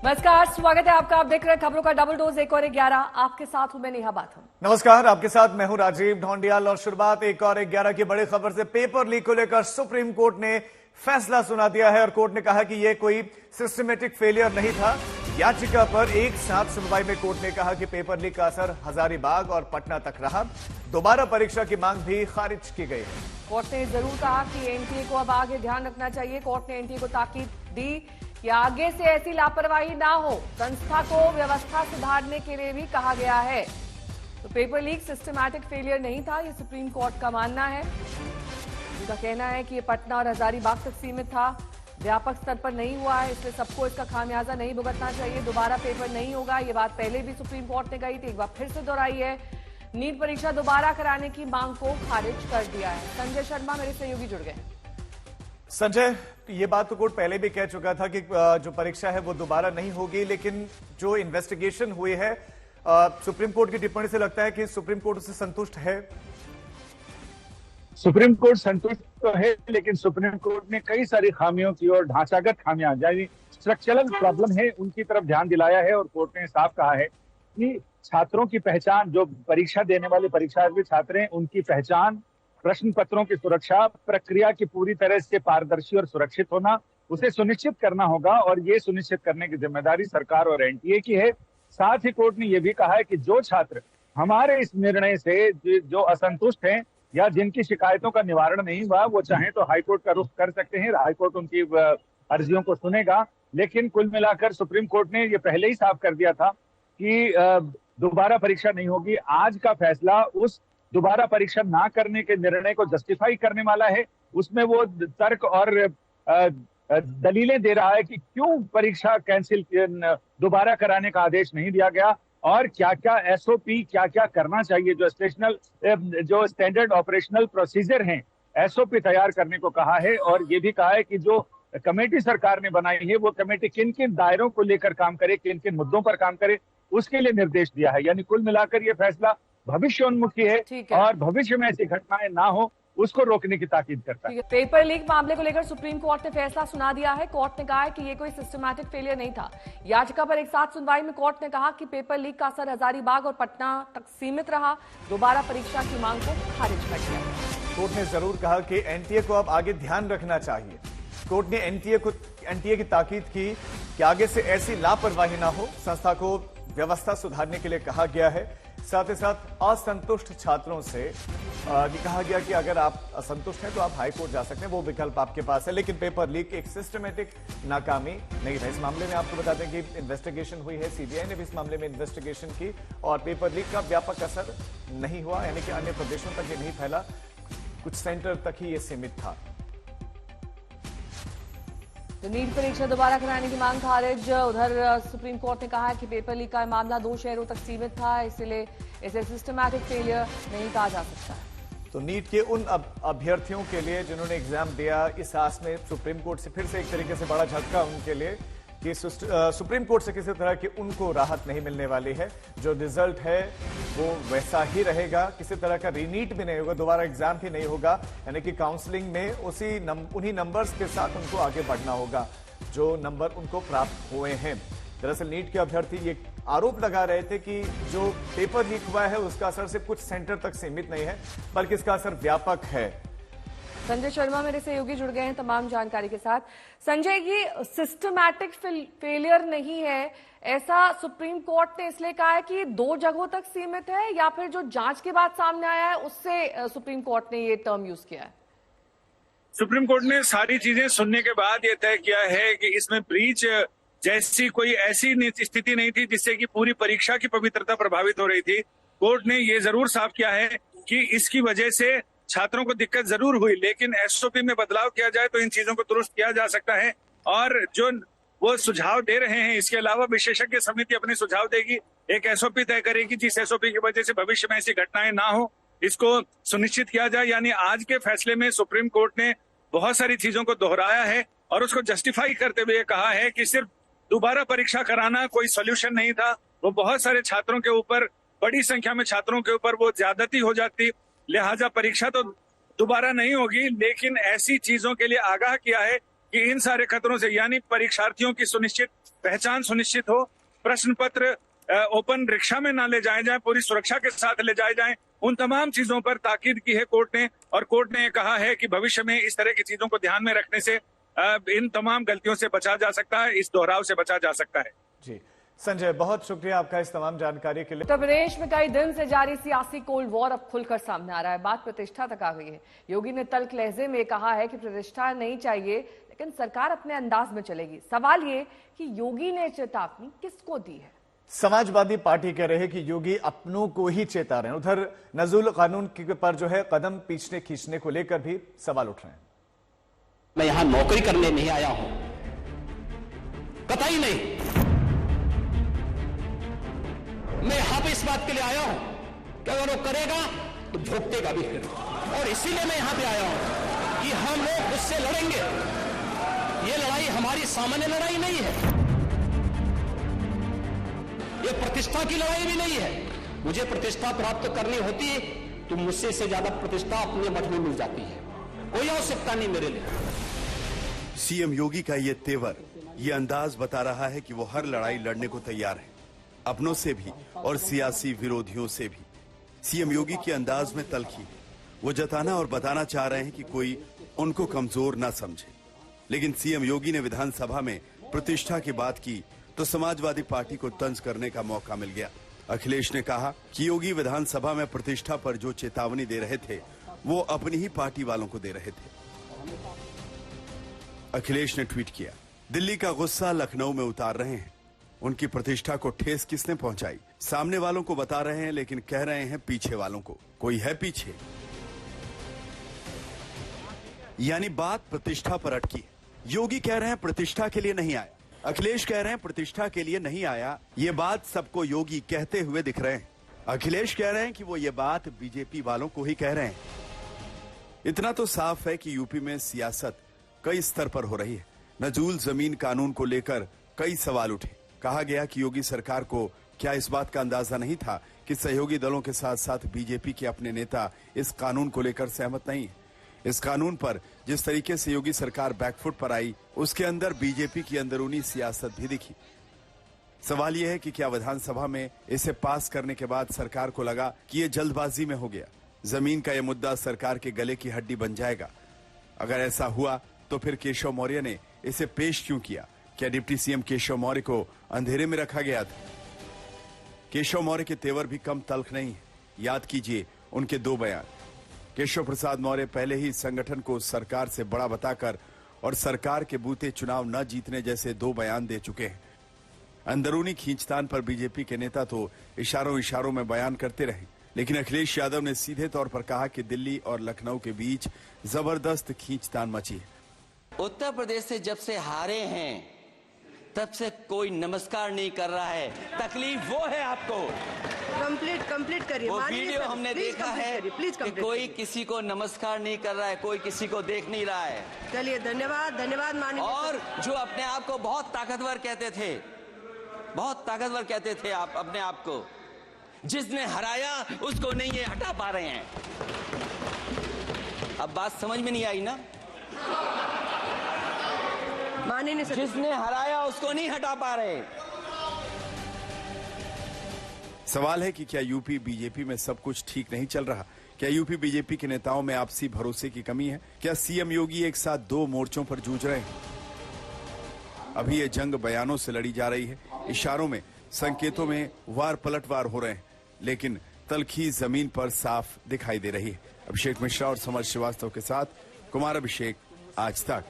नमस्कार, स्वागत है आपका। आप देख रहे हैं खबरों का डबल डोज 1 और 11। आपके साथ हूं मैं नेहा बाथम। नमस्कार, आपके साथ मैं हूं राजीव ढोंडियाल और शुरुआत 1 और 11 की बड़ी खबर से। पेपर लीक को लेकर सुप्रीम कोर्ट ने फैसला सुना दिया है और कोर्ट ने कहा कि यह कोई सिस्टमेटिक फेलियर नहीं था। याचिका पर एक साथ सुनवाई में कोर्ट ने कहा कि पेपर लीक का असर हजारीबाग और पटना तक रहा। दोबारा परीक्षा की मांग भी खारिज की गई है। कोर्ट ने जरूर कहा कि एनटीए को अब आगे ध्यान रखना चाहिए। कोर्ट ने एनटीए को ताकीद दी कि आगे से ऐसी लापरवाही ना हो। संस्था को व्यवस्था सुधारने के लिए भी कहा गया है। तो पेपर लीक सिस्टमैटिक फेलियर नहीं था, ये सुप्रीम कोर्ट का मानना है। उनका कहना है कि ये पटना और हजारीबाग तक सीमित था, व्यापक स्तर पर नहीं हुआ है, इसलिए सबको इसका खामियाजा नहीं भुगतना चाहिए। दोबारा पेपर नहीं होगा, ये बात पहले भी सुप्रीम कोर्ट ने कही थी, एक बार फिर से दोहराई है। नीट परीक्षा दोबारा कराने की मांग को खारिज कर दिया है। संजय शर्मा मेरे सहयोगी जुड़ गए। संजय, ये बात तो कोर्ट पहले भी कह चुका था कि जो परीक्षा है वो दोबारा नहीं होगी, लेकिन जो इन्वेस्टिगेशन हुई है सुप्रीम कोर्ट की टिप्पणी से लगता है कि सुप्रीम कोर्ट उससे संतुष्ट है। सुप्रीम कोर्ट संतुष्ट तो है, लेकिन सुप्रीम कोर्ट ने कई सारी खामियों की और ढांचागत खामियां यानी स्ट्रक्चरल प्रॉब्लम है उनकी तरफ ध्यान दिलाया है। और कोर्ट ने साफ कहा है कि छात्रों की पहचान, जो परीक्षा देने वाले परीक्षार्थी छात्र हैं, उनकी पहचान, प्रश्न पत्रों की सुरक्षा, प्रक्रिया की पूरी तरह से पारदर्शी और सुरक्षित होना, उसे सुनिश्चित करना होगा। और ये सुनिश्चित करने की जिम्मेदारी सरकार और एनटीए की है। साथ ही कोर्ट ने यह भी कहा है कि जो छात्र हमारे इस निर्णय से जो असंतुष्ट हैं या जिनकी शिकायतों का निवारण नहीं हुआ, वो चाहें तो हाईकोर्ट का रुख कर सकते हैं। हाईकोर्ट उनकी अर्जियों को सुनेगा। लेकिन कुल मिलाकर सुप्रीम कोर्ट ने ये पहले ही साफ कर दिया था कि दोबारा परीक्षा नहीं होगी। आज का फैसला उस दोबारा परीक्षा ना करने के निर्णय को जस्टिफाई करने वाला है। उसमें वो तर्क और दलीलें दे रहा है कि क्यों परीक्षा कैंसिल, दोबारा कराने का आदेश नहीं दिया गया और क्या क्या एसओपी, क्या क्या करना चाहिए, जो स्टैंडर्ड ऑपरेशनल प्रोसीजर हैं, एसओपी तैयार करने को कहा है। और ये भी कहा है कि जो कमेटी सरकार ने बनाई है, वो कमेटी किन किन दायरों को लेकर काम करे, किन किन मुद्दों पर काम करे, उसके लिए निर्देश दिया है। यानी कुल मिलाकर ये फैसला भविष्योन्मुखी है और भविष्य में ऐसी घटनाएं ना हो उसको रोकने की ताकीद करता है। पेपर लीक मामले को लेकर सुप्रीम कोर्ट ने फैसला सुना दिया है। कोर्ट ने कहा है कि ये कोई सिस्टमैटिक फेलियर नहीं था। याचिका पर एक साथ सुनवाई में कोर्ट ने कहा कि पेपर लीक का असर हजारीबाग और पटना तक सीमित रहा। दोबारा परीक्षा की मांग को खारिज कर दिया। कोर्ट ने जरूर कहा कि एनटीए को अब आगे ध्यान रखना चाहिए। कोर्ट ने एनटीए की ताकीद की कि आगे से ऐसी लापरवाही ना हो। संस्था को व्यवस्था सुधारने के लिए कहा गया है। साथ ही साथ असंतुष्ट छात्रों से कहा गया कि अगर आप असंतुष्ट हैं तो आप हाई कोर्ट जा सकते हैं, वो विकल्प आपके पास है। लेकिन पेपर लीक एक सिस्टमेटिक नाकामी नहीं था। इस मामले में आपको बता दें कि इन्वेस्टिगेशन हुई है, सीबीआई ने भी इस मामले में इन्वेस्टिगेशन की और पेपर लीक का व्यापक असर नहीं हुआ, यानी कि अन्य प्रदेशों तक ये नहीं फैला, कुछ सेंटर तक ही ये सीमित था। तो नीट परीक्षा दोबारा कराने की मांग खारिज। उधर सुप्रीम कोर्ट ने कहा है कि पेपर लीक का मामला 2 शहरों तक सीमित था, इसलिए इसे सिस्टमैटिक फेलियर नहीं कहा जा सकता। तो नीट के उन अभ्यर्थियों के लिए जिन्होंने एग्जाम दिया, इस आस में सुप्रीम कोर्ट से फिर से एक तरीके से बड़ा झटका उनके लिए कि सुप्रीम कोर्ट से किसी तरह की उनको राहत नहीं मिलने वाली है। जो रिजल्ट है वो वैसा ही रहेगा, किसी तरह का रीनीट भी नहीं होगा, दोबारा एग्जाम भी नहीं होगा। यानी कि काउंसलिंग में उन्हीं नंबर्स के साथ उनको आगे बढ़ना होगा जो नंबर उनको प्राप्त हुए हैं। दरअसल नीट के अभ्यर्थी ये आरोप लगा रहे थे कि जो पेपर लीक हुआ है उसका असर सिर्फ कुछ सेंटर तक सीमित नहीं है, बल्कि इसका असर व्यापक है। संजय शर्मा मेरे सहयोगी जुड़ गए हैं तमाम जानकारी के साथ। संजय, ये सिस्टमैटिक फेलियर नहीं है, ऐसा सुप्रीम कोर्ट ने इसलिए कहा है कि 2 जगहों तक सीमित है, या फिर जो जांच के बाद सामने आया है उससे सुप्रीम कोर्ट ने ये टर्म यूज किया है? सुप्रीम कोर्ट ने सारी चीजें सुनने के बाद ये तय किया है कि इसमें ब्रीच जैसी कोई ऐसी स्थिति नहीं थी जिससे कि पूरी परीक्षा की पवित्रता प्रभावित हो रही थी। कोर्ट ने ये जरूर साफ किया है कि इसकी वजह से छात्रों को दिक्कत जरूर हुई, लेकिन एसओपी में बदलाव किया जाए तो इन चीजों को दुरुस्त किया जा सकता है। और जो वो सुझाव दे रहे हैं, इसके अलावा विशेषज्ञ समिति अपने सुझाव देगी, एक एसओपी तय करेगी जिस एसओपी की वजह से भविष्य में ऐसी घटनाएं ना हो, इसको सुनिश्चित किया जाए। यानी आज के फैसले में सुप्रीम कोर्ट ने बहुत सारी चीजों को दोहराया है और उसको जस्टिफाई करते हुए कहा है कि सिर्फ दोबारा परीक्षा कराना कोई सोल्यूशन नहीं था। वो बहुत सारे छात्रों के ऊपर, बड़ी संख्या में छात्रों के ऊपर वो ज्यादती हो जाती, लिहाजा परीक्षा तो दोबारा नहीं होगी। लेकिन ऐसी चीजों के लिए आगाह किया है कि इन सारे खतरों से, यानी परीक्षार्थियों की सुनिश्चित पहचान सुनिश्चित हो, प्रश्न पत्र ओपन रिक्शा में ना ले जाए जाएं, पूरी सुरक्षा के साथ ले जाए जाएं, उन तमाम चीजों पर ताकीद की है कोर्ट ने। और कोर्ट ने कहा है कि भविष्य में इस तरह की चीजों को ध्यान में रखने से इन तमाम गलतियों से बचा जा सकता है, इस दोहराव से बचा जा सकता है। जी संजय, बहुत शुक्रिया आपका इस तमाम जानकारी के लिए। उत्तर प्रदेश में कई दिन से जारी सियासी कोल्ड वॉर अब खुलकर सामने आ रहा है। बात प्रतिष्ठा तक आ गई है। योगी ने तल्ख लहजे में कहा है कि प्रतिष्ठा नहीं चाहिए, लेकिन सरकार अपने अंदाज में चलेगी। सवाल ये कि योगी ने चेतावनी किसको दी है? समाजवादी पार्टी कह रहे हैं कि योगी अपनों को ही चेता रहे हैं। उधर नजूल कानून पर जो है कदम पीछे खींचने को लेकर भी सवाल उठ रहे हैं। मैं यहां नौकरी करने नहीं आया हूं, कतई नहीं। मैं यहां पे इस बात के लिए आया हूं कि अगर वो करेगा तो भुगतेगा भी फिर, और इसीलिए मैं यहां पे आया हूं कि हम लोग उससे लड़ेंगे। ये लड़ाई हमारी सामान्य लड़ाई नहीं है, ये प्रतिष्ठा की लड़ाई भी नहीं है। मुझे प्रतिष्ठा प्राप्त करनी होती तो मुझसे से ज्यादा प्रतिष्ठा अपने मठ में मिल जाती है, कोई आवश्यकता नहीं मेरे लिए। सीएम योगी का ये तेवर, ये अंदाज बता रहा है कि वो हर लड़ाई लड़ने को तैयार है, अपनों से भी और सियासी विरोधियों से भी। सीएम योगी के अंदाज में तल्खी, वो जताना और बताना चाह रहे हैं कि कोई उनको कमजोर ना समझे। लेकिन सीएम योगी ने विधानसभा में प्रतिष्ठा की बात की तो समाजवादी पार्टी को तंज करने का मौका मिल गया। अखिलेश ने कहा कि योगी विधानसभा में प्रतिष्ठा पर जो चेतावनी दे रहे थे वो अपनी ही पार्टी वालों को दे रहे थे। अखिलेश ने ट्वीट किया, दिल्ली का गुस्सा लखनऊ में उतार रहे हैं। उनकी प्रतिष्ठा को ठेस किसने पहुंचाई? सामने वालों को बता रहे हैं, लेकिन कह रहे हैं पीछे वालों को। कोई है पीछे? यानी बात प्रतिष्ठा पर अटकी। योगी कह रहे हैं प्रतिष्ठा के लिए नहीं आया, अखिलेश कह रहे हैं प्रतिष्ठा के लिए नहीं आया। ये बात सबको योगी कहते हुए दिख रहे हैं। अखिलेश कह रहे हैं कि वो ये बात बीजेपी वालों को ही कह रहे हैं। इतना तो साफ है कि यूपी में सियासत कई स्तर पर हो रही है। नजूल जमीन कानून को लेकर कई सवाल उठे। कहा गया कि योगी सरकार को क्या इस बात का अंदाजा नहीं था कि सहयोगी दलों के साथ साथ बीजेपी के अपने नेता इस कानून को लेकर सहमत नहीं है। इस कानून पर जिस तरीके से योगी सरकार बैकफुट पर आई, उसके अंदर बीजेपी की अंदरूनी सियासत भी दिखी। सवाल यह है कि क्या विधानसभा में इसे पास करने के बाद सरकार को लगा कि यह जल्दबाजी में हो गया, जमीन का यह मुद्दा सरकार के गले की हड्डी बन जाएगा। अगर ऐसा हुआ तो फिर केशव मौर्य ने इसे पेश क्यों किया? क्या डिप्टी सीएम केशव मौर्य को अंधेरे में रखा गया था? केशव मौर्य के तेवर भी कम तल्ख नहीं है। याद कीजिए उनके दो बयान। केशव प्रसाद मौर्य पहले ही संगठन को सरकार से बड़ा बताकर और सरकार के बूते चुनाव न जीतने जैसे दो बयान दे चुके हैं। अंदरूनी खींचतान पर बीजेपी के नेता तो इशारों इशारों में बयान करते रहे, लेकिन अखिलेश यादव ने सीधे तौर पर कहा कि दिल्ली और लखनऊ के बीच जबरदस्त खींचतान मची है। उत्तर प्रदेश से जब से हारे हैं तब से कोई नमस्कार नहीं कर रहा है। तकलीफ वो है आपको। कंप्लीट करिए। वो वीडियो हमने देखा है कि कोई किसी को नमस्कार नहीं कर रहा है, कोई किसी को देख नहीं रहा है। चलिए, धन्यवाद माननीय। और जो अपने आप को बहुत ताकतवर कहते थे, बहुत ताकतवर कहते थे आप अपने आप को, जिसने हराया उसको नहीं ये हटा पा रहे हैं। अब बात समझ में नहीं आई ना? माननीय सर, जिसने हराया उसको नहीं हटा पा रहे। सवाल है कि क्या यूपी बीजेपी में सब कुछ ठीक नहीं चल रहा? क्या यूपी बीजेपी के नेताओं में आपसी भरोसे की कमी है? क्या सीएम योगी एक साथ दो मोर्चों पर जूझ रहे हैं? अभी ये जंग बयानों से लड़ी जा रही है, इशारों में, संकेतों में वार पलटवार हो रहे हैं, लेकिन तलखी जमीन पर साफ दिखाई दे रही है। अभिषेक मिश्रा और समर श्रीवास्तव के साथ कुमार अभिषेक, आज तक।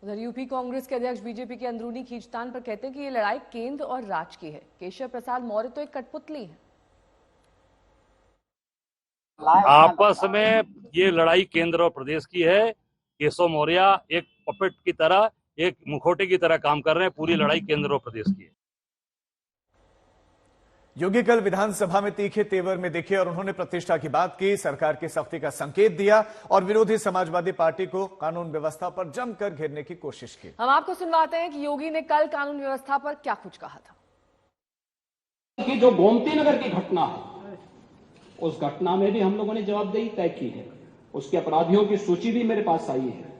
उधर यूपी कांग्रेस के अध्यक्ष बीजेपी के अंदरूनी खींचतान पर कहते हैं कि ये लड़ाई केंद्र और राज्य की है। केशव प्रसाद मौर्य तो एक कठपुतली है। आपस में ये लड़ाई केंद्र और प्रदेश की है। केशव मौर्य एक पपेट की तरह, एक मुखौटे की तरह काम कर रहे हैं। पूरी लड़ाई केंद्र और प्रदेश की है। योगी कल विधानसभा में तीखे तेवर में दिखे और उन्होंने प्रतिष्ठा की बात की, सरकार की सख्ती का संकेत दिया और विरोधी समाजवादी पार्टी को कानून व्यवस्था पर जमकर घेरने की कोशिश की। हम आपको सुनवाते हैं कि योगी ने कल कानून व्यवस्था पर क्या कुछ कहा था। कि जो गोमती नगर की घटना है, उस घटना में भी हम लोगों ने जवाबदेही तय की है। उसके अपराधियों की सूची भी मेरे पास आई है।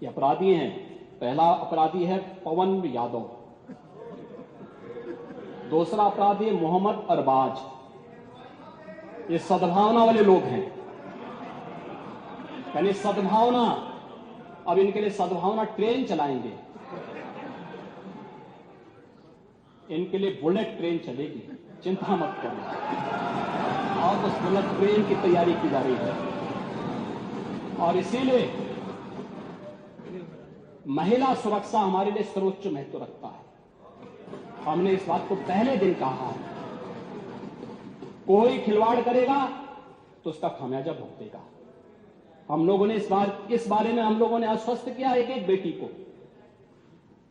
ये अपराधी हैं। पहला अपराधी है पवन यादव, दूसरा अपराधी है मोहम्मद अरबाज। ये सद्भावना वाले लोग हैं, यानी सद्भावना। अब इनके लिए सद्भावना ट्रेन चलाएंगे, इनके लिए बुलेट ट्रेन चलेगी, चिंता मत करो। और उस बुलेट ट्रेन की तैयारी की जा रही है। और इसीलिए महिला सुरक्षा हमारे लिए सर्वोच्च महत्व रखता है। हमने इस बात को पहले दिन कहा है, कोई खिलवाड़ करेगा तो उसका खामियाजा भुगतेगा। हम लोगों ने इस बारे में हम लोगों ने आश्वस्त किया, एक एक बेटी को,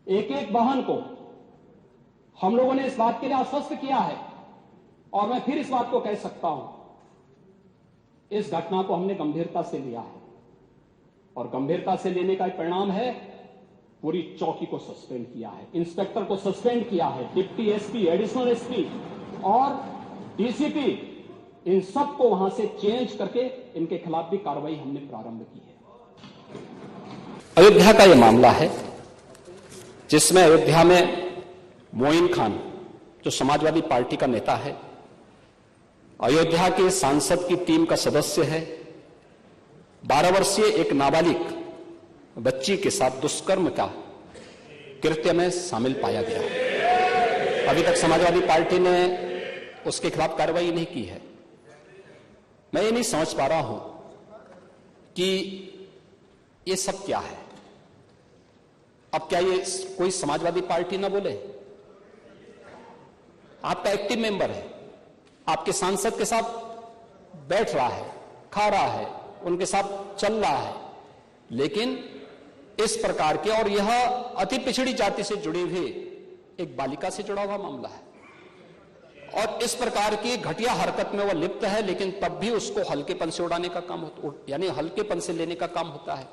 एक एक बहन को हम लोगों ने इस बात के लिए आश्वस्त किया है। और मैं फिर इस बात को कह सकता हूं, इस घटना को हमने गंभीरता से लिया है और गंभीरता से लेने का परिणाम है पूरी चौकी को सस्पेंड किया है, इंस्पेक्टर को सस्पेंड किया है, डिप्टी एसपी, एडिशनल एसपी और डीसीपी, इन सबको वहां से चेंज करके इनके खिलाफ भी कार्रवाई हमने प्रारंभ की है। अयोध्या का यह मामला है जिसमें अयोध्या में मोइन खान, जो समाजवादी पार्टी का नेता है, अयोध्या के सांसद की टीम का सदस्य है, 12 वर्षीय एक नाबालिग बच्ची के साथ दुष्कर्म का कृत्य में शामिल पाया गया। अभी तक समाजवादी पार्टी ने उसके खिलाफ कार्रवाई नहीं की है। मैं ये नहीं समझ पा रहा हूं कि ये सब क्या है। अब क्या ये कोई समाजवादी पार्टी ना बोले? आपका एक्टिव मेंबर है, आपके सांसद के साथ बैठ रहा है, खा रहा है, उनके साथ चल रहा है, लेकिन इस प्रकार के, और यह अति पिछड़ी जाति से जुड़ी हुई एक बालिका से जुड़ा हुआ मामला है और इस प्रकार की घटिया हरकत में वह लिप्त है, लेकिन तब भी उसको हल्केपन से उड़ाने का काम होता, यानी हल्केपन से लेने का काम होता है।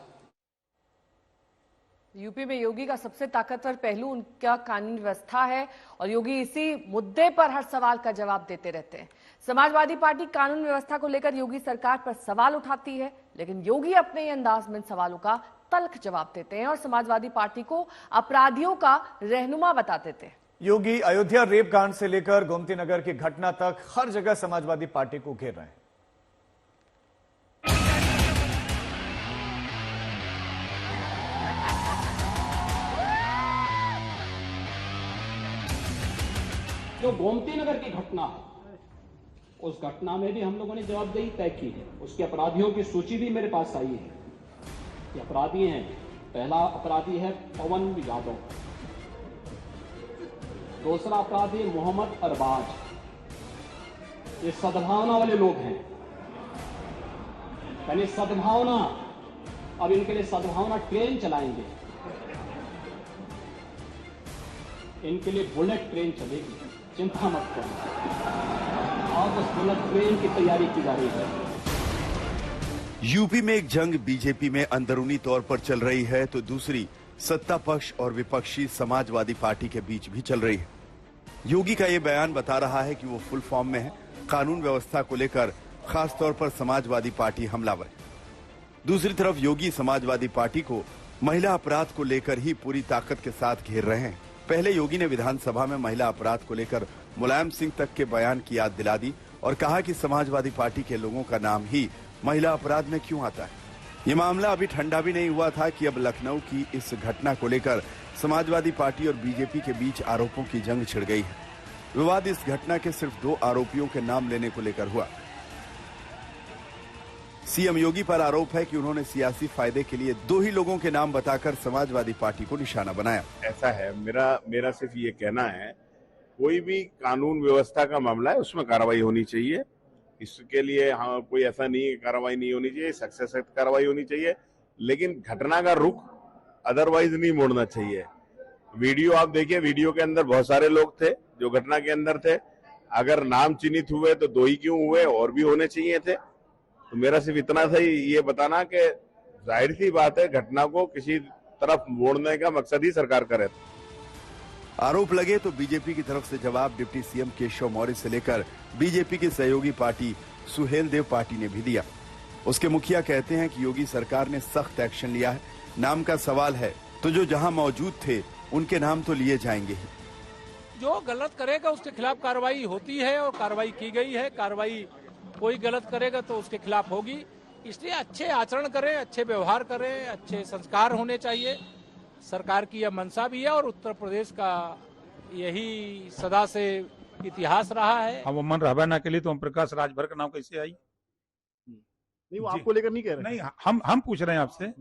यूपी में योगी का सबसे ताकतवर पहलू उनका कानून व्यवस्था है और योगी इसी मुद्दे पर हर सवाल का जवाब देते रहते हैं। समाजवादी पार्टी कानून व्यवस्था को लेकर योगी सरकार पर सवाल उठाती है, लेकिन योगी अपने ही अंदाज में सवालों का तल्ख जवाब देते हैं और समाजवादी पार्टी को अपराधियों का रहनुमा बता देते हैं। योगी अयोध्या रेप कांड से लेकर गोमती नगर की घटना तक हर जगह समाजवादी पार्टी को घेर रहे हैं। जो गोमती नगर की घटना है, उस घटना में भी हम लोगों ने जवाबदेही तय की है। उसके अपराधियों की सूची भी मेरे पास आई है। ये अपराधी हैं। पहला अपराधी है पवन यादव, दूसरा अपराधी मोहम्मद अरबाज। ये सद्भावना वाले लोग हैं, यानी सद्भावना। अब इनके लिए सद्भावना ट्रेन चलाएंगे, इनके लिए बुलेट ट्रेन चलेगी, चिंता मत करो। और उस बुलेट ट्रेन की तैयारी की जा रही है। यूपी में एक जंग बीजेपी में अंदरूनी तौर पर चल रही है, तो दूसरी सत्ता पक्ष और विपक्षी समाजवादी पार्टी के बीच भी चल रही है। योगी का ये बयान बता रहा है कि वो फुल फॉर्म में है। कानून व्यवस्था को लेकर खास तौर पर समाजवादी पार्टी हमलावर है। दूसरी तरफ योगी समाजवादी पार्टी को महिला अपराध को लेकर ही पूरी ताकत के साथ घेर रहे हैं। पहले योगी ने विधानसभा में महिला अपराध को लेकर मुलायम सिंह तक के बयान की याद दिला दी और कहा कि समाजवादी पार्टी के लोगों का नाम ही महिला अपराध में क्यों आता है। ये मामला अभी ठंडा भी नहीं हुआ था कि अब लखनऊ की इस घटना को लेकर समाजवादी पार्टी और बीजेपी के बीच आरोपों की जंग छिड़ गई है। विवाद इस घटना के सिर्फ 2 आरोपियों के नाम लेने को लेकर हुआ। सीएम योगी पर आरोप है कि उन्होंने सियासी फायदे के लिए 2 ही लोगों के नाम बताकर समाजवादी पार्टी को निशाना बनाया। ऐसा है, मेरा सिर्फ ये कहना है, कोई भी कानून व्यवस्था का मामला है उसमें कार्रवाई होनी चाहिए। इसके लिए हाँ कोई ऐसा नहीं है कार्रवाई नहीं होनी चाहिए, सख्त कार्रवाई होनी चाहिए, लेकिन घटना का रुख अदरवाइज नहीं मोड़ना चाहिए। वीडियो आप देखिए, वीडियो के अंदर बहुत सारे लोग थे जो घटना के अंदर थे। अगर नाम चिन्हित हुए तो 2 ही क्यों हुए, और भी होने चाहिए थे। तो मेरा सिर्फ इतना था ये बताना कि जाहिर सी बात है घटना को किसी तरफ मोड़ने का मकसद ही सरकार का रहता है। आरोप लगे तो बीजेपी की तरफ से जवाब डिप्टी सीएम केशव मौर्य से लेकर बीजेपी की सहयोगी पार्टी सुहेलदेव पार्टी ने भी दिया। उसके मुखिया कहते हैं कि योगी सरकार ने सख्त एक्शन लिया है, नाम का सवाल है तो जो जहां मौजूद थे उनके नाम तो लिए जाएंगे ही। जो गलत करेगा उसके खिलाफ कार्रवाई होती है और कार्रवाई की गई है। कार्रवाई कोई गलत करेगा तो उसके खिलाफ होगी। इसलिए अच्छे आचरण करें, अच्छे व्यवहार करें, अच्छे संस्कार होने चाहिए। सरकार की यह मंशा भी है और उत्तर प्रदेश का यही सदा से इतिहास रहा है। हम मन रहबाना के लिए तो ओम प्रकाश राजभर का नाम कैसे आई? नहीं, वो आपको लेकर नहीं कह रहे। नहीं, हम पूछ रहे हैं आपसे,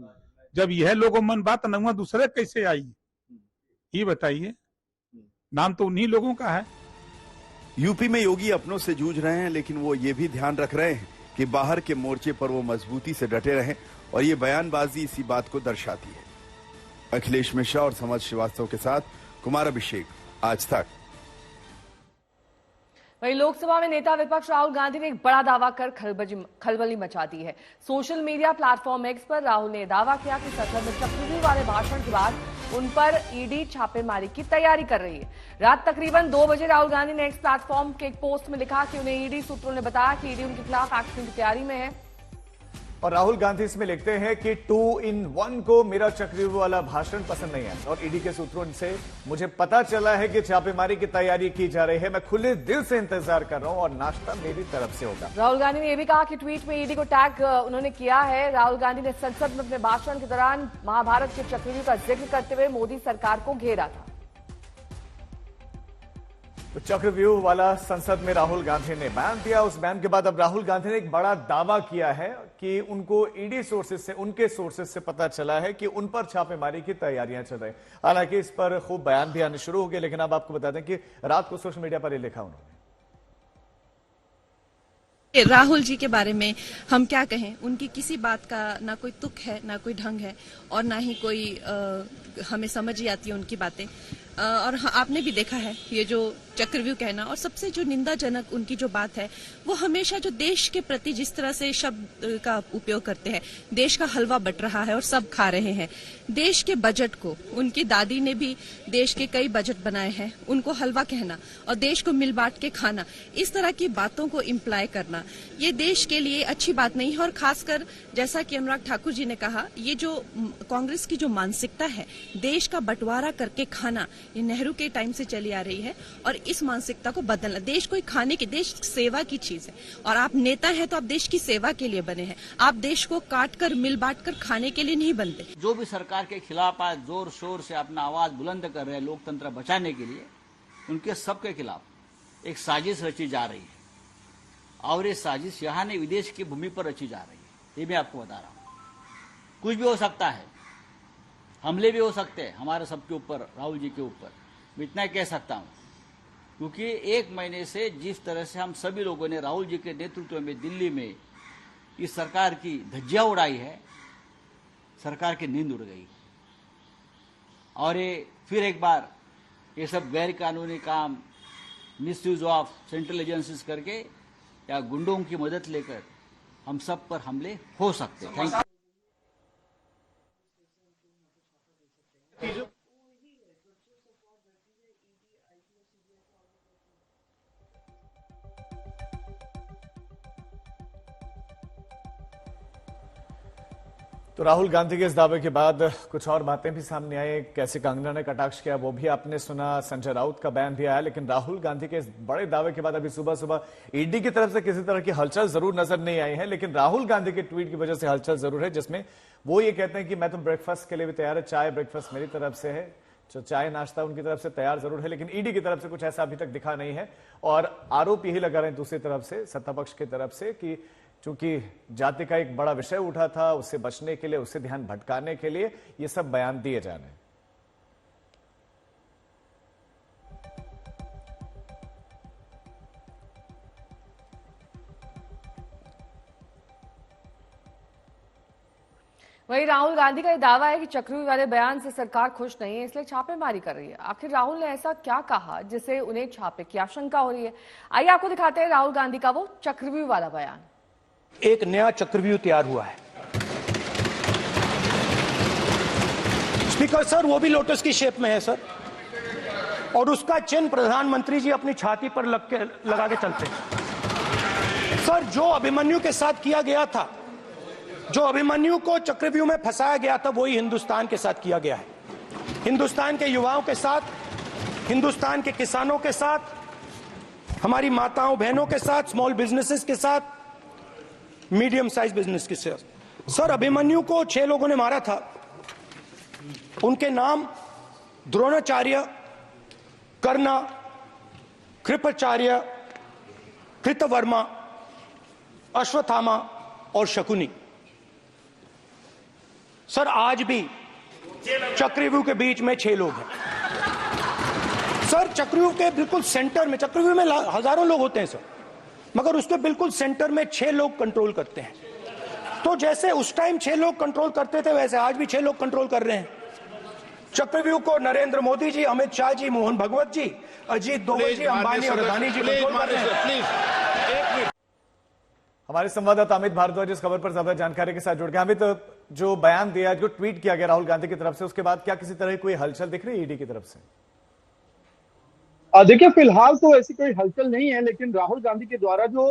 जब यह लोगों मन बात न दूसरे कैसे आई, ये बताइए। नाम तो उन्हीं लोगों का है। यूपी में योगी अपनों से जूझ रहे हैं, लेकिन वो ये भी ध्यान रख रहे हैं कि बाहर के मोर्चे पर वो मजबूती से डटे रहें, और ये बयानबाजी इसी बात को दर्शाती है। अखिलेश मिश्रा और समर्थ श्रीवास्तव के साथ कुमार अभिषेक, आज तक। वहीं लोकसभा में नेता विपक्ष राहुल गांधी ने एक बड़ा दावा कर खलबली मचा दी है। सोशल मीडिया प्लेटफॉर्म एक्स पर राहुल ने दावा किया कि संसद में चक्रव्यूह वाले भाषण के बाद उन पर ईडी छापेमारी की तैयारी कर रही है। रात तकरीबन 2 बजे राहुल गांधी ने एक्स प्लेटफॉर्म के एक पोस्ट में लिखा कि उन्हें ईडी सूत्रों ने बताया कि ईडी उनके खिलाफ एक्शन की तैयारी में है। और राहुल गांधी इसमें लिखते हैं कि 2-in-1 को मेरा चक्रव्यूह वाला भाषण पसंद नहीं है, और ईडी के सूत्रों से मुझे पता चला है कि छापेमारी की तैयारी की जा रही है। मैं खुले दिल से इंतजार कर रहा हूं और नाश्ता मेरी तरफ से होगा। राहुल गांधी ने यह भी कहा कि ट्वीट में ईडी को टैग उन्होंने किया है। राहुल गांधी ने संसद में अपने भाषण के दौरान महाभारत के चक्रव्यूह का जिक्र करते हुए मोदी सरकार को घेरा था। तो चक्रव्यूह वाला संसद में राहुल गांधी ने बयान दिया। उस बयान के बाद अब राहुल गांधी ने एक बड़ा दावा किया है कि उनको ईडी सोर्सेज से, उनके सोर्सेज से पता चला है कि उन पर छापेमारी की तैयारियां चल रही। हालांकि इस पर खूब बयान भी आने शुरू हो गए, लेकिन अब आपको बता दें कि रात को सोशल मीडिया पर ये लिखा उन्होंने। राहुल जी के बारे में हम क्या कहें, उनकी किसी बात का ना कोई तुक है, ना कोई ढंग है, और ना ही कोई हमें समझ ही आती है उनकी बातें। और आपने भी देखा है ये जो चक्रव्यूह कहना, और सबसे जो निंदाजनक उनकी जो बात है, वो हमेशा जो देश के प्रति जिस तरह से शब्द का उपयोग करते हैं, देश का हलवा बट रहा है और सब खा रहे हैं। देश के बजट को, उनकी दादी ने भी देश के कई बजट बनाए हैं, उनको हलवा कहना और देश को मिल बांट के खाना, इस तरह की बातों को इम्प्लाई करना, ये देश के लिए अच्छी बात नहीं है। और खासकर जैसा कि अनुराग ठाकुर जी ने कहा, ये जो कांग्रेस की जो मानसिकता है देश का बंटवारा करके खाना, ये नेहरू के टाइम से चली आ रही है, और इस मानसिकता को बदलना। देश कोई खाने की, देश सेवा की चीज है, और आप नेता हैं तो आप देश की सेवा के लिए बने हैं। आप देश को काट कर मिल बांट कर खाने के लिए नहीं बनते। जो भी सरकार के खिलाफ आज जोर शोर से अपना आवाज बुलंद कर रहे हैं लोकतंत्र बचाने के लिए, उनके सबके खिलाफ एक साजिश रची जा रही है, और ये साजिश यहाँ नहीं विदेश की भूमि पर रची जा रही है। ये मैं आपको बता रहा हूँ। कुछ भी हो सकता है, हमले भी हो सकते हैं हमारे सबके ऊपर, राहुल जी के ऊपर। मैं इतना कह सकता हूँ, क्योंकि 1 महीने से जिस तरह से हम सभी लोगों ने राहुल जी के नेतृत्व में दिल्ली में इस सरकार की धज्जियां उड़ाई है, सरकार की नींद उड़ गई। और ये फिर एक बार ये सब गैर कानूनी काम, मिसयूज ऑफ सेंट्रल एजेंसीज करके या गुंडों की मदद लेकर हम सब पर हमले हो सकते हैं। Thank you. तो राहुल गांधी के इस दावे के बाद कुछ और बातें भी सामने आई। कैसे कंगना ने कटाक्ष किया वो भी आपने सुना, संजय राउत का बयान भी आया। लेकिन राहुल गांधी के इस बड़े दावे के बाद अभी सुबह सुबह ईडी की तरफ से किसी तरह की हलचल जरूर नजर नहीं आई है, लेकिन राहुल गांधी के ट्वीट की वजह से हलचल जरूर है, जिसमें वो ये कहते हैं कि मैं तो ब्रेकफास्ट के लिए भी तैयार है, चाय ब्रेकफास्ट मेरी तरफ से है। तो चाय नाश्ता उनकी तरफ से तैयार जरूर है, लेकिन ईडी की तरफ से कुछ ऐसा अभी तक दिखा नहीं है। और आरोप यही लगा रहे हैं दूसरी तरफ से, सत्ता पक्ष की तरफ से, कि चूंकि जाति का एक बड़ा विषय उठा था, उससे बचने के लिए, उससे ध्यान भटकाने के लिए ये सब बयान दिए जा रहे हैं। वहीं राहुल गांधी का यह दावा है कि चक्रव्यूह वाले बयान से सरकार खुश नहीं है, इसलिए छापेमारी कर रही है। आखिर राहुल ने ऐसा क्या कहा जिससे उन्हें छापे की आशंका हो रही है? आइए आपको दिखाते हैं राहुल गांधी का वो चक्रव्यूह वाला बयान। एक नया चक्रव्यूह तैयार हुआ है स्पीकर सर, वो भी लोटस की शेप में है सर, और उसका चिन्ह प्रधानमंत्री जी अपनी छाती पर लगा के चलते हैं सर। जो अभिमन्यु के साथ किया गया था जो अभिमन्यु को चक्रव्यूह में फंसाया गया था वही हिंदुस्तान के साथ किया गया है। हिंदुस्तान के युवाओं के साथ, हिंदुस्तान के किसानों के साथ, हमारी माताओं बहनों के साथ, स्मॉल बिजनेसेस के साथ, मीडियम साइज बिजनेस के साथ। सर, अभिमन्यु को 6 लोगों ने मारा था। उनके नाम द्रोणाचार्य, कर्ण, कृपाचार्य, कृतवर्मा, अश्वत्थामा और शकुनी। सर, आज भी चक्रव्यूह के बीच में 6 लोग हैं। सर, चक्रव्यूह के बिल्कुल सेंटर में, चक्रव्यूह में हजारों लोग होते हैं सर, मगर उसके बिल्कुल सेंटर में 6 लोग कंट्रोल करते हैं। तो जैसे उस टाइम 6 लोग कंट्रोल करते थे, वैसे आज भी 6 लोग कंट्रोल कर रहे हैं चक्रव्यूह को। नरेंद्र मोदी जी, अमित शाह जी, मोहन भगवत जी, अजीत दोवल जी, अंबानी और अदानी जी कंट्रोल कर रहे हैं। हमारे संवाददाता अमित भारद्वाज इस खबर पर ज्यादा जानकारी के साथ जुड़ गए। अमित, जो बयान दिया, जो ट्वीट किया गया राहुल गांधी की तरफ से, उसके बाद क्या किसी तरह की कोई हलचल दिख रही है ईडी की तरफ से? देखिए, फिलहाल तो ऐसी कोई हलचल नहीं है, लेकिन राहुल गांधी के द्वारा जो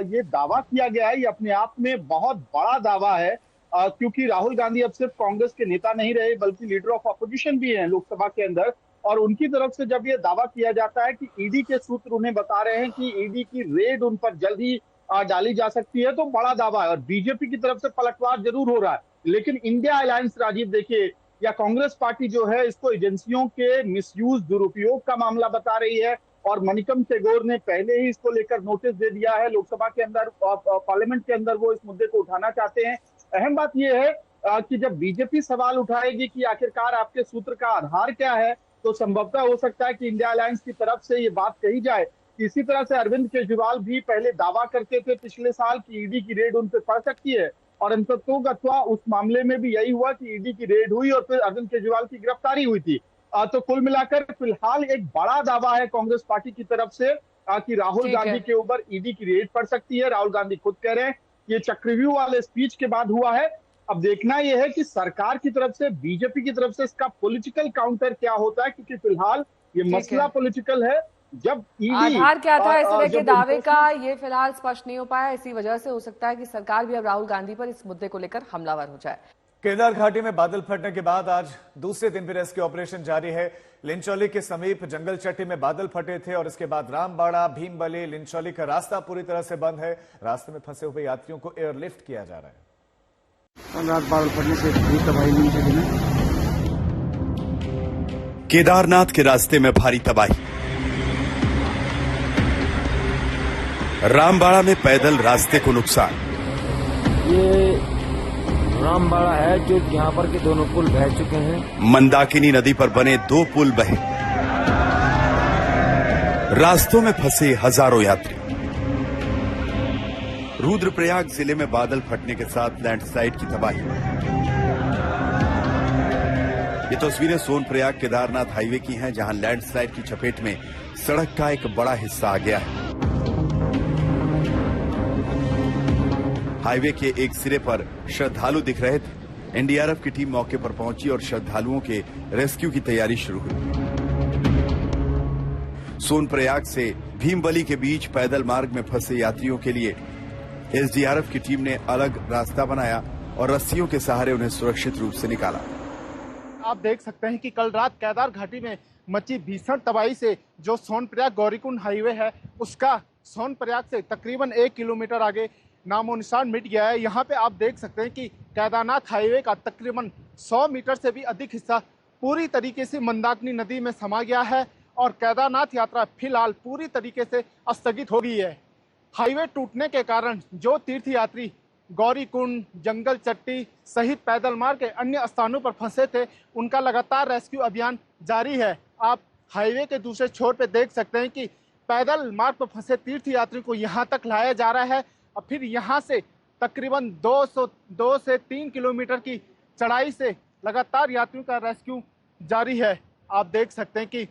ये दावा किया गया है, ये अपने आप में बहुत बड़ा दावा है, क्योंकि राहुल गांधी अब सिर्फ कांग्रेस के नेता नहीं रहे, बल्कि लीडर ऑफ अपोजिशन भी हैं लोकसभा के अंदर। और उनकी तरफ से जब ये दावा किया जाता है कि ईडी के सूत्र उन्हें बता रहे हैं कि ईडी की रेड उन पर जल्द ही डाली जा सकती है, तो बड़ा दावा है। और बीजेपी की तरफ से पलटवार जरूर हो रहा है, लेकिन इंडिया अलायंस, राजीव, देखिए, या कांग्रेस पार्टी जो है, इसको एजेंसियों के मिसयूज, दुरुपयोग का मामला बता रही है। और मणिकम टेगोर ने पहले ही इसको लेकर नोटिस दे दिया है लोकसभा के अंदर, पार्लियामेंट के अंदर वो इस मुद्दे को उठाना चाहते हैं। अहम बात यह है कि जब बीजेपी सवाल उठाएगी कि आखिरकार आपके सूत्र का आधार क्या है, तो संभवतः हो सकता है कि इंडिया अलायंस की तरफ से ये बात कही जाए। इसी तरह से अरविंद केजरीवाल भी पहले दावा करते थे पिछले साल कि ईडी की रेड उन पर पड़ सकती है, और अंततः उस मामले में भी यही हुआ कि ईडी की रेड हुई और फिर अरविंद केजरीवाल की गिरफ्तारी हुई थी। तो कुल मिलाकर फिलहाल एक बड़ा दावा है कांग्रेस पार्टी की तरफ से कि राहुल गांधी के ऊपर ईडी की रेड पड़ सकती है। राहुल गांधी खुद कह रहे हैं ये चक्रव्यूह वाले स्पीच के बाद हुआ है। अब देखना यह है कि सरकार की तरफ से, बीजेपी की तरफ से इसका पॉलिटिकल काउंटर क्या होता है, क्योंकि फिलहाल ये मसला पॉलिटिकल है। जब आधार क्या था इस तरह के दावे का, ये फिलहाल स्पष्ट नहीं हो पाया। इसी वजह से हो सकता है कि सरकार भी अब राहुल गांधी पर इस मुद्दे को लेकर हमलावर हो जाए। केदार घाटी में बादल फटने के बाद आज दूसरे दिन भी रेस्क्यू ऑपरेशन जारी है। लिंचौली के समीप जंगल चट्टी में बादल फटे थे और इसके बाद रामबाड़ा, भीमबली, लिंचौली का रास्ता पूरी तरह से बंद है। रास्ते में फंसे हुए यात्रियों को एयरलिफ्ट किया जा रहा है। रात बादल फटने से तबाही नहीं चली। केदारनाथ के रास्ते में भारी तबाही। रामबाड़ा में पैदल रास्ते को नुकसान। ये रामबाड़ा है जो यहाँ पर के दोनों पुल बह चुके हैं। मंदाकिनी नदी पर बने 2 पुल बहे। रास्तों में फंसे हजारों यात्री। रुद्रप्रयाग जिले में बादल फटने के साथ लैंडस्लाइड की तबाही। ये तस्वीरें सोनप्रयाग केदारनाथ हाईवे की हैं, जहां लैंडस्लाइड की चपेट में सड़क का एक बड़ा हिस्सा आ गया है। हाईवे के एक सिरे पर श्रद्धालु दिख रहे थे। एनडीआरएफ की टीम मौके पर पहुंची और श्रद्धालुओं के रेस्क्यू की तैयारी शुरू हुई। सोनप्रयाग से भीमबली के बीच पैदल मार्ग में फंसे यात्रियों के लिए एसडीआरएफ की टीम ने अलग रास्ता बनाया और रस्सियों के सहारे उन्हें सुरक्षित रूप से निकाला। आप देख सकते हैं कि कल रात केदार घाटी में मची भीषण तबाही से जो सोनप्रयाग गौरीकुंड हाईवे है, उसका सोनप्रयाग से तकरीबन 1 किलोमीटर आगे नामो निशान मिट गया है। यहाँ पे आप देख सकते हैं कि केदारनाथ हाईवे का तकरीबन 100 मीटर से भी अधिक हिस्सा पूरी तरीके से मंदाकिनी नदी में समा गया है और केदारनाथ यात्रा फिलहाल पूरी तरीके से स्थगित हो गई है। हाईवे टूटने के कारण जो तीर्थयात्री गौरीकुंड, जंगल चट्टी सहित पैदल मार्ग के अन्य स्थानों पर फंसे थे, उनका लगातार रेस्क्यू अभियान जारी है। आप हाईवे के दूसरे छोर पे देख सकते हैं कि पैदल मार्ग पर फंसे तीर्थयात्रियों को यहाँ तक लाया जा रहा है और फिर यहाँ से तकरीबन 2 से 3 किलोमीटर की चढ़ाई से लगातार यात्रियों का रेस्क्यू जारी है। आप देख सकते हैं कि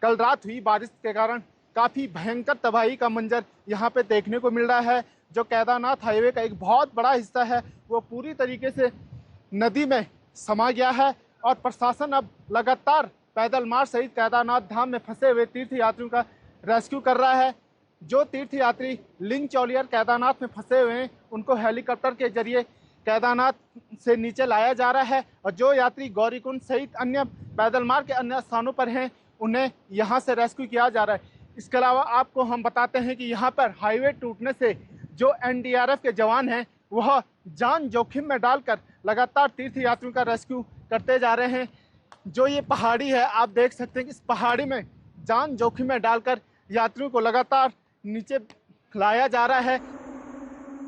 कल रात हुई बारिश के कारण काफ़ी भयंकर तबाही का मंजर यहाँ पे देखने को मिल रहा है। जो केदारनाथ हाईवे का एक बहुत बड़ा हिस्सा है वो पूरी तरीके से नदी में समा गया है और प्रशासन अब लगातार पैदल मार्ग सहित केदारनाथ धाम में फंसे हुए तीर्थयात्रियों का रेस्क्यू कर रहा है। जो तीर्थयात्री लिंचौली और केदारनाथ में फंसे हुए हैं उनको हेलीकॉप्टर के जरिए केदारनाथ से नीचे लाया जा रहा है और जो यात्री गौरीकुंड सहित अन्य पैदल मार्ग के अन्य स्थानों पर हैं उन्हें यहां से रेस्क्यू किया जा रहा है। इसके अलावा आपको हम बताते हैं कि यहां पर हाईवे टूटने से जो एनडीआरएफ के जवान हैं वह जान जोखिम में डालकर लगातार तीर्थ यात्रियों का रेस्क्यू करते जा रहे हैं। जो ये पहाड़ी है आप देख सकते हैं कि इस पहाड़ी में जान जोखिम में डालकर यात्रियों को लगातार नीचे लाया जा रहा है।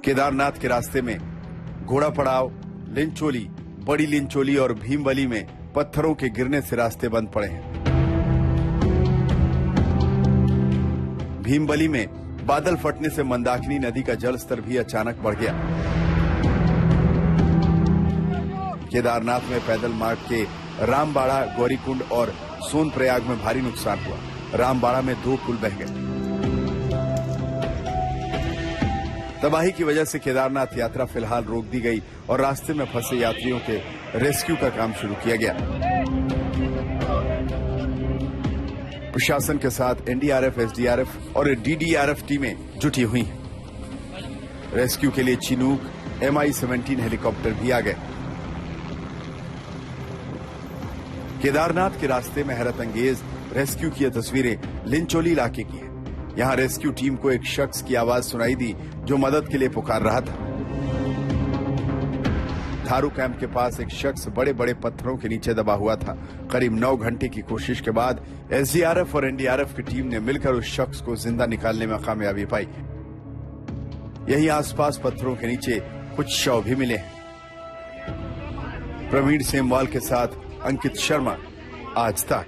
केदारनाथ के रास्ते में घोड़ा पड़ाव, लिंचोली, बड़ी लिंचोली और भीमबली में पत्थरों के गिरने से रास्ते बंद पड़े हैं। भीमबली में बादल फटने से मंदाकिनी नदी का जलस्तर भी अचानक बढ़ गया। केदारनाथ में पैदल मार्ग के रामबाड़ा, गौरीकुंड और सोनप्रयाग में भारी नुकसान हुआ। रामबाड़ा में 2 पुल बह गए। तबाही की वजह से केदारनाथ यात्रा फिलहाल रोक दी गई और रास्ते में फंसे यात्रियों के रेस्क्यू का काम शुरू किया गया। प्रशासन के साथ एनडीआरएफ, एसडीआरएफ और डीडीआरएफ टीमें जुटी हुई हैं। रेस्क्यू के लिए चिनूक MI-17 हेलीकॉप्टर भी आ गए। केदारनाथ के रास्ते में हैरत अंगेज रेस्क्यू की तस्वीरें लिंचोली इलाके की है। यहां रेस्क्यू टीम को एक शख्स की आवाज सुनाई दी जो मदद के लिए पुकार रहा था। थारू कैंप के पास एक शख्स बड़े बड़े पत्थरों के नीचे दबा हुआ था। करीब 9 घंटे की कोशिश के बाद एसडीआरएफ और एनडीआरएफ की टीम ने मिलकर उस शख्स को जिंदा निकालने में कामयाबी पाई। यहीं आसपास पत्थरों के नीचे कुछ शव भी मिले हैं। प्रवीण सेमवाल के साथ अंकित शर्मा, आज तक।